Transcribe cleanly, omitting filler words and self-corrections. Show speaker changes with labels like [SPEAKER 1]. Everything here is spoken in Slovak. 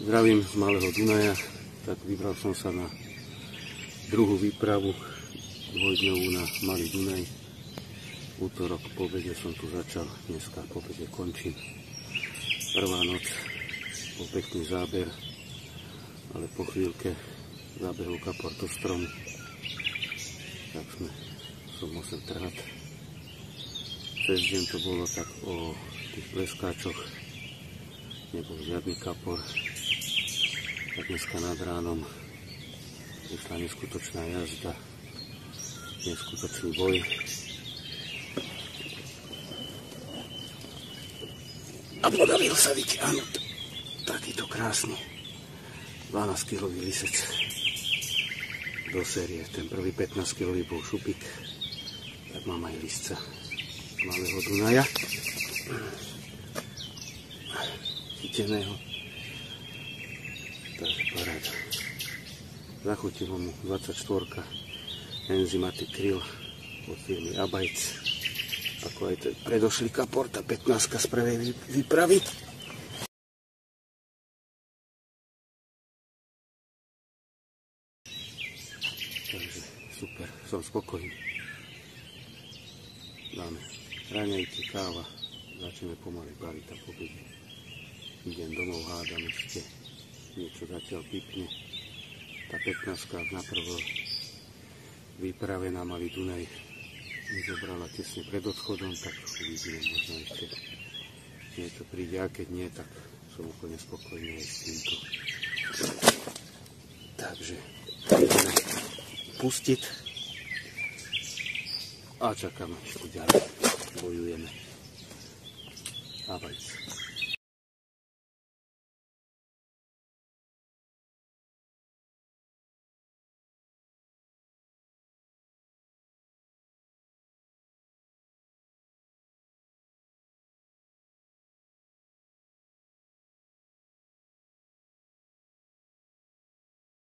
[SPEAKER 1] Zdravím z Malého Dunaja, tak vybral som sa na druhú výpravu dvojdňovú na Malý Dunaj. Útorok po obede som tu začal, dneska po obede končím. Prvá noc, bol pekný záber, ale po chvíľke zabehol kapor do stromu, tak som musel trhať. Cez deň to bolo tak o tých pleskáčoch, nebol žiadny kapor. Tak dneska nad ránom išla neskutočná jazda, neskutočný boj. A podaril sa vyťahnuť takýto krásny 12-kilový lisec do série. Ten prvý 15-kilový bol šupik, tak mám aj lisca Malého Dunaja chyteného. Takže paráda. Zachutilo mu 24 Enzymatic Krill od firmy Abajc, ako aj ten predošlý kapor, tá 15 z prvej výpravy. Takže super, som spokojný. Dáme raňajky, káva, začneme pomaly baliť a pobediť. Idem domov, hádam ešte niečo zatiaľ pipne. Tá 15 na prvú výprave na Malý Dunaj mi zobrala tesne pred odchodom, tak uvidíme, možno ešte niečo príde, a keď nie, tak som úplne spokojný aj s týmto. Takže ideme pustiť a čakáme, čo ďalej bojujeme. Abajc.